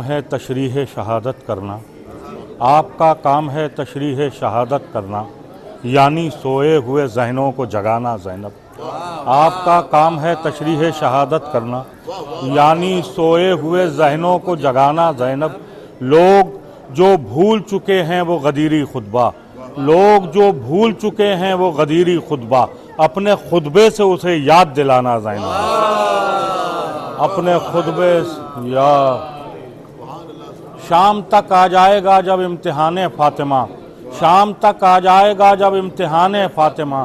ہے تشریح شہادت کرنا، آپ کا کام ہے تشریح شہادت کرنا، یعنی سوئے ہوئے ذہنوں کو جگانا زینب۔ آپ کا کام ہے تشریح شہادت کرنا، یعنی سوئے ہوئے ذہنوں کو جگانا زینب۔ لوگ جو بھول چکے ہیں وہ غدیری خطبہ، لوگ جو بھول چکے ہیں وہ غدیری خطبہ، اپنے خطبے سے اسے یاد دلانا زینب، اپنے خطبے سے شام تک آ جائے گا جب امتحان فاطمہ، شام تک آ جائے گا جب امتحان فاطمہ،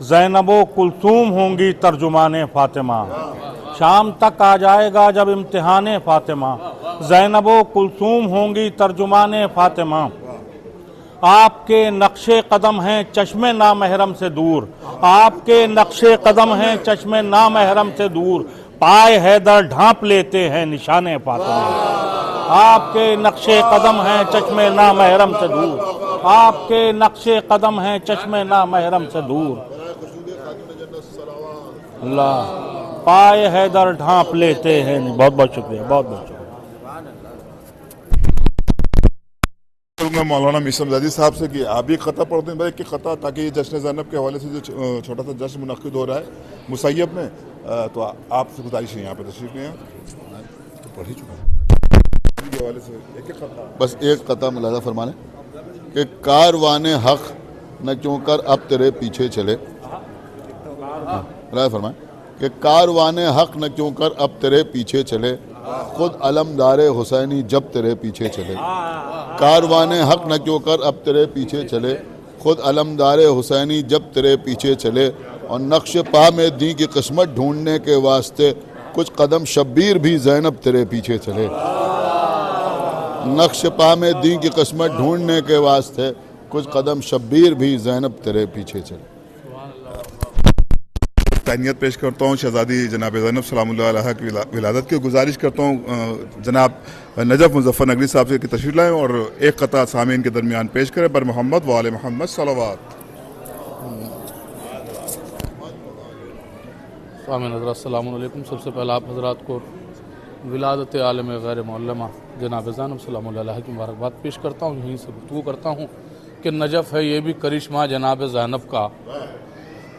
زینب و کلثوم ہوں گی ترجمان فاطمہ۔ شام تک آ جائے گا جب امتحان فاطمہ، زینب و کلثوم ہوں گی ترجمان فاطمہ۔ آپ کے نقش قدم ہیں چشم نامحرم سے دور، آپ کے نقش قدم ہیں چشم نامحرم سے دور، پائے حیدر ڈھانپ لیتے ہیں نشان فاطمہ۔ آپ کے نقش قدم ہیں چشم نامحرم سے دور، آپ کے نقش قدم ہیں چشم نامحرم سے دور، اللہ پائے حیدر ڈھانپ لیتے ہیں۔ بہت بہت شکریہ، بہت بہت شکریہ۔ مولانا میثم زیدی صاحب سے کہ آپ بھی خطہ پڑھتے ہیں، ایک خطہ، تاکہ یہ جشن زینب کے حوالے سے جو چھوٹا سا جشن منعقد ہو رہا ہے مسیب میں، تو آپ سے گزارش ہے یہاں پہ تشریف لیں، پڑھ ہی چکا ہے کے حوالے سے ایک خطہ، بس ایک قطع ملاحظہ فرمانے کہ کاروان حق نہ کیوں کر اب تیرے پیچھے چلے، ملاحظہ فرمائیں کہ کاروان حق نہ کیوں کر اب تیرے پیچھے چلے، خود علمدار حسینی جب تیرے پیچھے چلے۔ کاروان حق نہ کیوں کر اب تیرے پیچھے چلے، خود علمدار حسینی جب تیرے پیچھے چلے، اور نقش پا میں دین کی قسمت ڈھونڈنے کے واسطے کچھ قدم شبیر بھی زینب تیرے پیچھے چلے۔ نقش پا میں دین کی قسمت ڈھونڈنے کے واسطے کچھ قدم شبیر بھی زینب تیرے پیچھے چلے۔ تہنیت پیش کرتا ہوں شہزادی جناب زینب سلام اللہ علیہ کی ولادت کی، گزارش کرتا ہوں جناب نجف مظفر نگری صاحب سے کہ تشریف لائیں اور ایک قطع سامعین کے درمیان پیش کریں۔ بر محمد و آل محمد صلوات۔ سامعین حضرات السلام علیکم۔ سب سے پہلے آپ حضرات کو ولادت عالم غیر معلمہ جناب زینب سلام اللہ علیہ کی مبارکباد پیش کرتا ہوں، یہیں سے گفتگو کرتا ہوں کہ نجف ہے یہ بھی کرشمہ جناب زینب کا،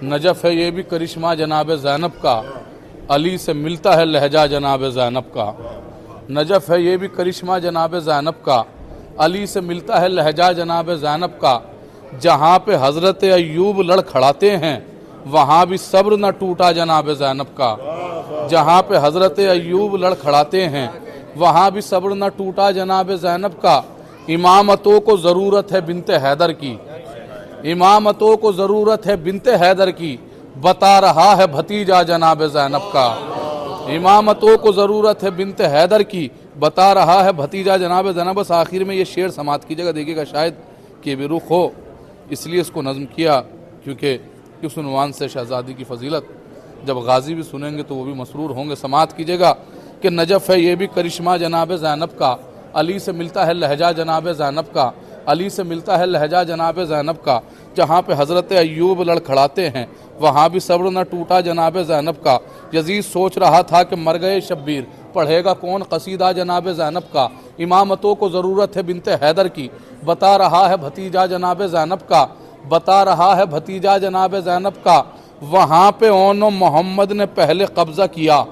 نجف ہے یہ بھی کرشمہ جناب زینب کا، علی سے ملتا ہے لہجہ جناب زینب کا۔ نجف ہے یہ بھی کرشمہ جناب زینب کا، علی سے ملتا ہے لہجہ جناب زینب کا۔ جہاں پہ حضرت ایوب لڑ کھڑاتے ہیں وہاں بھی صبر نہ ٹوٹا جناب زینب کا۔ جہاں پہ حضرت ایوب لڑ کھڑاتے ہیں وہاں بھی صبر نہ ٹوٹا جناب زینب کا۔ امامتوں کو ضرورت ہے بنت حیدر کی، امامتوں کو ضرورت ہے بنت حیدر کی، بتا رہا ہے بھتیجا جناب زینب کا۔ امامتوں کو ضرورت ہے بنت حیدر کی، بتا رہا ہے بھتیجا جناب زینب۔ بس آخر میں یہ شعر سماعت کی جگہ دیکھیے گا، شاید کہ بے رخ ہو، اس لیے اس کو نظم کیا، کیونکہ اس عنوان سے شہزادی کی فضیلت جب غازی بھی سنیں گے تو وہ بھی مسرور ہوں گے۔ سماعت کیجیے گا کہ نجف ہے یہ بھی کرشمہ جناب زینب کا، علی سے ملتا ہے لہجہ جناب زینب کا، علی سے ملتا ہے لہجہ جناب زینب کا۔ جہاں پہ حضرت ایوب لڑ کھڑاتے ہیں وہاں بھی صبر نہ ٹوٹا جناب زینب کا۔ یزید سوچ رہا تھا کہ مر گئے شبیر، پڑھے گا کون قصیدہ جناب زینب کا۔ امامتوں کو ضرورت ہے بنت حیدر کی، بتا رہا ہے بھتیجا جناب زینب کا، بتا رہا ہے بھتیجا جناب زینب کا۔ وہاں پہ اون و محمد نے پہلے قبضہ کیا،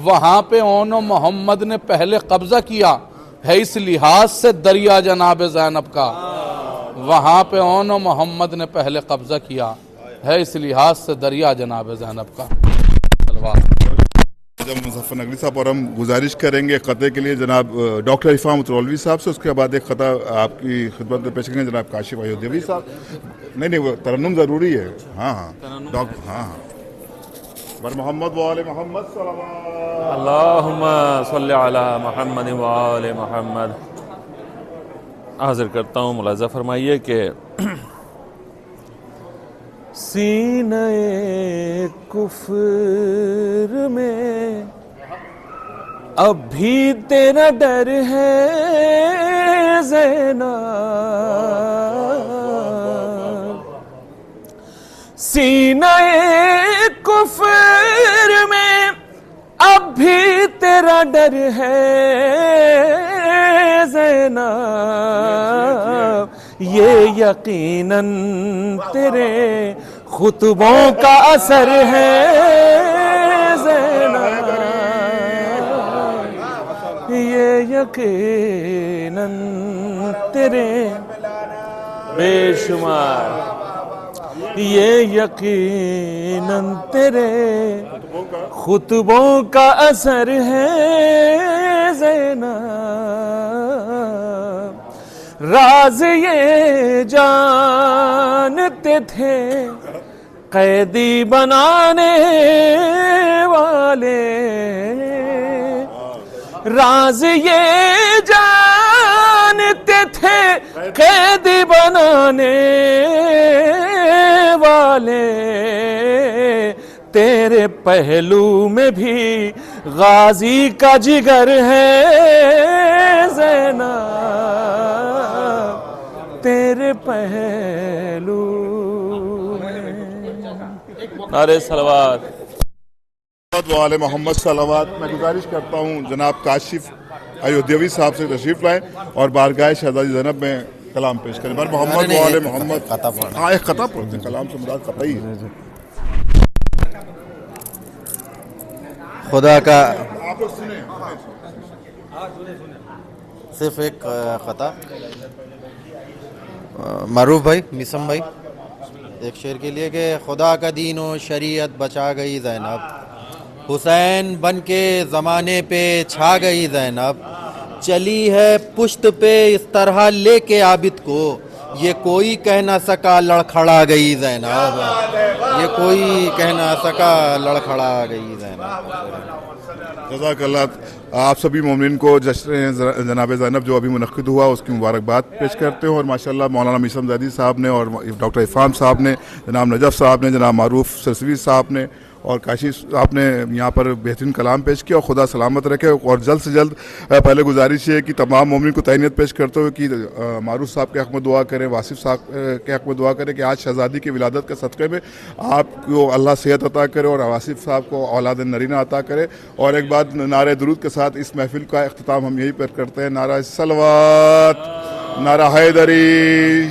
وہاں پہ اون و محمد نے پہلے قبضہ کیا، ہے اس لحاظ سے دریا جناب زینب کا۔ وہاں پہ اون و محمد نے پہلے قبضہ کیا، ہے اس لحاظ سے دریا جناب زینب کا۔ جب مظفر نگری صاحب، اور ہم گزارش کریں گے خطے کے لیے جناب ڈاکٹر عرفان متولوی صاحب سے، اس کے بعد ایک خطہ آپ کی خدمت میں پیش کریں گے جناب کاشف ایودھیوی صاحب۔ نہیں وہ ترنم ضروری ہے، ہاں ڈاکٹر ہاں بر محمد و آل محمد صلوات۔ اللہم صلی علی محمد و آل محمد۔ حاضر کرتا ہوں، ملاحظہ فرمائیے کہ سینہ کفر میں اب بھی تیرا ڈر ہے زینب، سینہ کفر میں اب بھی تیرا ڈر ہے زینب یہ یقیناً تیرے خطبوں کا اثر ہے زینب یہ یقیناً تیرے بے شمار یہ یقیناً تیرے خطبوں کا اثر ہے زینب راز یہ جانتے تھے قیدی بنانے والے راز یہ جانتے تھے قیدی بنانے والے تیرے پہلو میں بھی غازی کا جگر ہے زینب تیرے پہلو میں نعرہ صلوات والے محمد صلوات. میں گزارش کرتا ہوں جناب کاشف ایودھیوی صاحب سے تشریف لائیں اور بارگاہ شہزادی زینب میں کلام پیش کریں. بار محمد والے محمد ہاں ایک خطا پڑھتے ہیں, کلام سے مراد خطا ہی ہے. خدا کا آپ لوگ سنیں. صرف ایک خطا معروف بھائی میسم بھائی ایک شعر کے لیے کہ خدا کا دین و شریعت بچا گئی زینب حسین بن کے زمانے پہ چھا گئی زینب چلی ہے پشت پہ اس طرح لے کے عابد کو یہ کوئی کہہ نہ سکا لڑکھڑا گئی زینب یہ کوئی کہہ نہ سکا لڑکھڑا گئی زینب. جزاک اللہ. آپ سبھی مومنین کو جشن جناب زینب جو ابھی منعقد ہوا اس کی مبارکباد پیش کرتے ہیں اور ماشاءاللہ مولانا میثم زیدی صاحب نے اور ڈاکٹر عرفان صاحب نے, جناب نجف صاحب نے, جناب معروف سرسوی صاحب نے اور کاشی صاحب نے یہاں پر بہترین کلام پیش کیا. اور خدا سلامت رکھے. اور جلد سے جلد پہلے گزارش ہے کہ تمام مومنین کو تہنیت پیش کرتے ہوئے کہ معروف صاحب کے حق میں دعا کریں, واصف صاحب کے حق میں دعا کریں کہ آج شہزادی کی ولادت کے صدقے میں آپ کو اللہ صحت عطا کرے اور واصف صاحب کو اولاد نرینہ عطا کرے. اور ایک بات نعرہ درود کے ساتھ اس محفل کا اختتام ہم یہی پر کرتے ہیں. نعرہ صلوات, نعرہ حیدری.